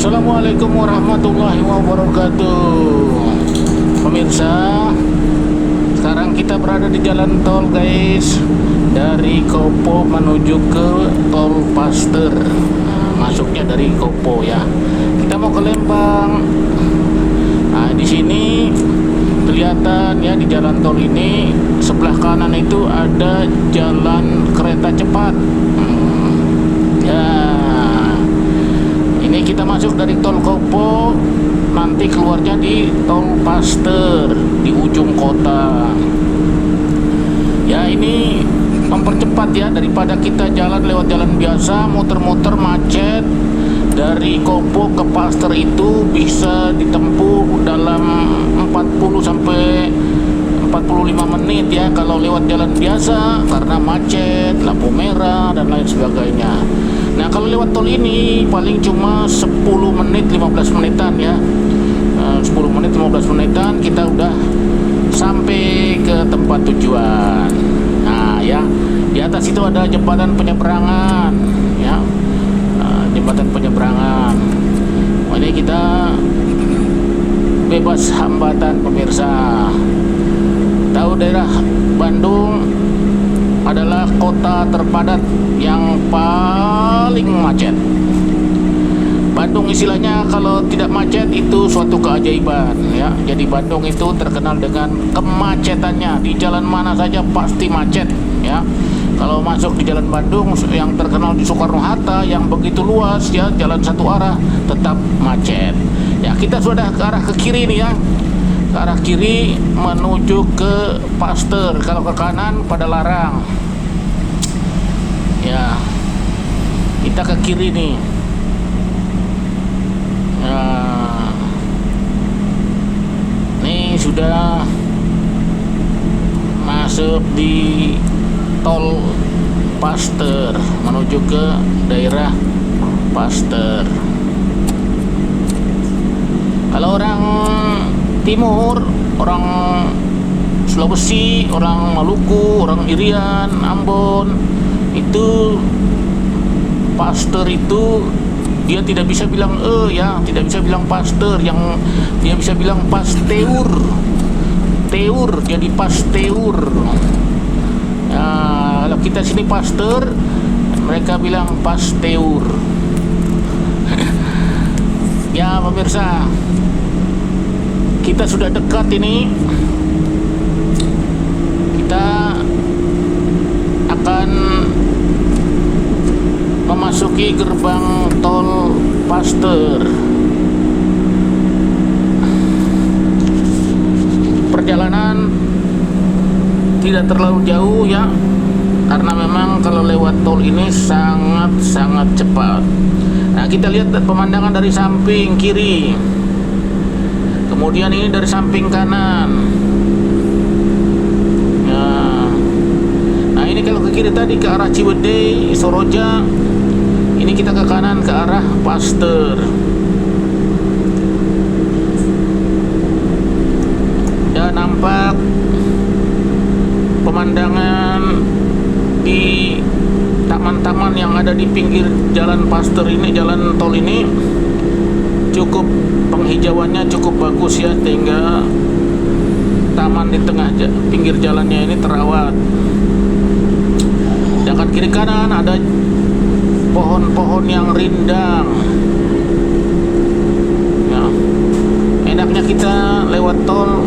Assalamualaikum warahmatullahi wabarakatuh. Pemirsa, sekarang kita berada di jalan tol guys, dari Kopo menuju ke tol Paster. Masuknya dari Kopo ya. Kita mau ke Lembang. Nah, di sini kelihatan ya, di jalan tol ini sebelah kanan itu ada jalan kereta cepat. Ya, ini kita masuk dari tol Kopo, nanti keluarnya di tol Paster di ujung kota. Ya, ini mempercepat ya, daripada kita jalan lewat jalan biasa muter-muter macet. Dari Kopo ke Paster itu bisa ditempuh dalam 40 sampai 45 menit ya kalau lewat jalan biasa, karena macet, lampu merah dan lain sebagainya. Nah, kalau lewat tol ini paling cuma 10 menit 15 menitan ya. 10 menit 15 menitan kita udah sampai ke tempat tujuan. Nah ya, di atas itu ada jembatan penyeberangan ya. Jembatan penyeberangan. Ini kita bebas hambatan pemirsa. Tahu daerah Bandung adalah kota terpadat yang paling macet. Bandung istilahnya kalau tidak macet itu suatu keajaiban ya. Jadi Bandung itu terkenal dengan kemacetannya. Di jalan mana saja pasti macet ya. Kalau masuk di jalan Bandung yang terkenal di Soekarno-Hatta yang begitu luas ya, jalan satu arah, tetap macet. Ya, kita sudah ke arah ke kiri nih ya. Ke arah kiri menuju ke Paster. Kalau ke kanan pada larang. Ya, kita ke kiri nih. Nah, ini sudah masuk di tol Paster menuju ke daerah Paster. Kalau orang timur, orang Sulawesi, orang Maluku, orang Irian, Ambon, itu Paster itu dia tidak bisa bilang ya, tidak bisa bilang Paster, yang dia bisa bilang Pasteur. Teur jadi Pasteur. Ya, kalau kita sini Paster, mereka bilang Pasteur. Ya pemirsa, kita sudah dekat ini. Kita akan memasuki gerbang tol Paster. Perjalanan tidak terlalu jauh ya, karena memang kalau lewat tol ini sangat cepat. Nah, kita lihat pemandangan dari samping kiri, kemudian ini dari samping kanan ya. Nah, ini kalau ke kiri tadi ke arah Ciwidey, Soroja, ini kita ke kanan ke arah Paster. Dan nampak pemandangan di taman-taman yang ada di pinggir jalan Paster ini, jalan tol ini cukup, penghijauannya cukup bagus ya, sehingga taman di tengah pinggir jalannya ini terawat. Sedangkan kiri kanan ada pohon-pohon yang rindang ya. Enaknya kita lewat tol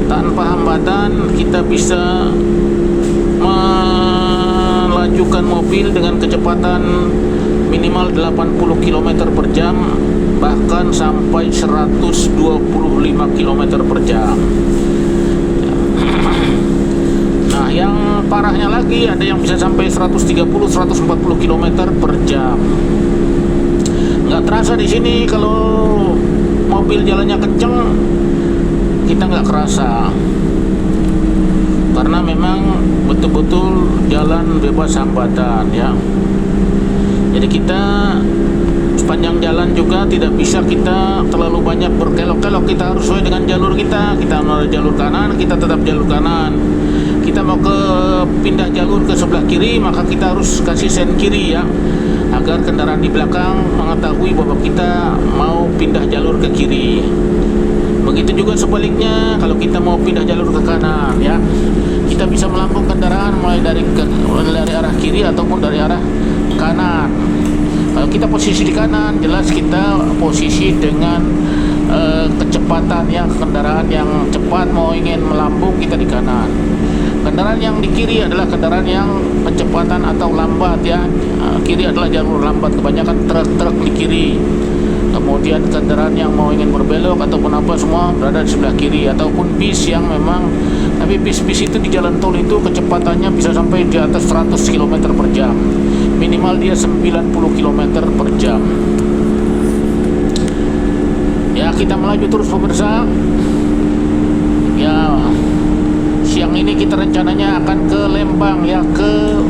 tanpa hambatan, kita bisa melajukan mobil dengan kecepatan minimal 80 km per jam, bahkan sampai 125 km per jam. Nah, yang parahnya lagi ada yang bisa sampai 130-140 km per jam. Nggak terasa di sini kalau mobil jalannya kenceng, kita nggak kerasa, karena memang betul-betul jalan bebas hambatan ya. Jadi kita sepanjang jalan juga tidak bisa kita terlalu banyak berkelok-kelok. Kita harus sesuai dengan jalur kita. Kita mau jalur kanan, kita tetap jalur kanan. Kita mau pindah jalur ke sebelah kiri, maka kita harus kasih sen kiri ya. Nah, agar kendaraan di belakang mengetahui bahwa kita mau pindah jalur ke kiri. Begitu juga sebaliknya, kalau kita mau pindah jalur ke kanan, ya, kita bisa melambung kendaraan mulai dari arah kiri ataupun dari arah kanan. Kalau kita posisi di kanan, jelas kita posisi dengan kecepatan, ya, kendaraan yang cepat mau ingin melambung kita di kanan. Kendaraan yang di kiri adalah kendaraan yang kecepatan atau lambat, ya. Kiri adalah jalur lambat, kebanyakan truk-truk di kiri. Kemudian kendaraan yang mau ingin berbelok ataupun apa semua berada di sebelah kiri, ataupun bis yang memang, tapi bis-bis itu di jalan tol itu kecepatannya bisa sampai di atas 100 km per jam, minimal dia 90 km per jam. Ya, kita melaju terus pemirsa. Ya, siang ini kita rencananya akan ke Lembang, ya, ke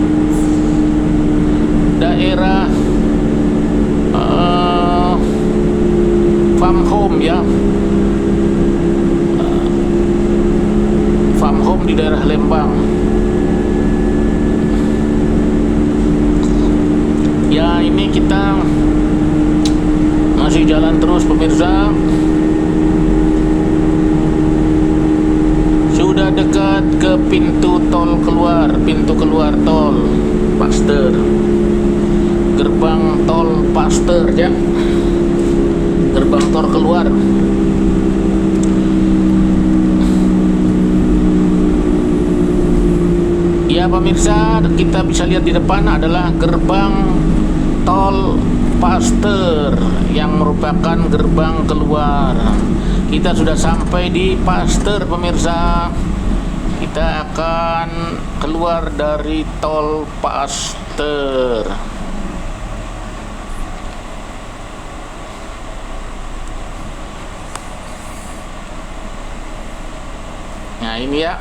daerah Farm Home, ya, Farm Home di daerah Lembang. Ya, ini kita masih jalan terus pemirsa. Sudah dekat ke pintu keluar tol Paster, gerbang tol Paster, ya, gerbang tol keluar. Ya pemirsa, kita bisa lihat di depan adalah gerbang tol Paster yang merupakan gerbang keluar. Kita sudah sampai di Paster pemirsa. Kita akan keluar dari tol Paster. Nah, ini ya.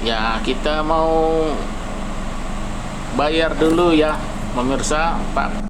Ya, kita mau bayar dulu, ya pemirsa, Pak.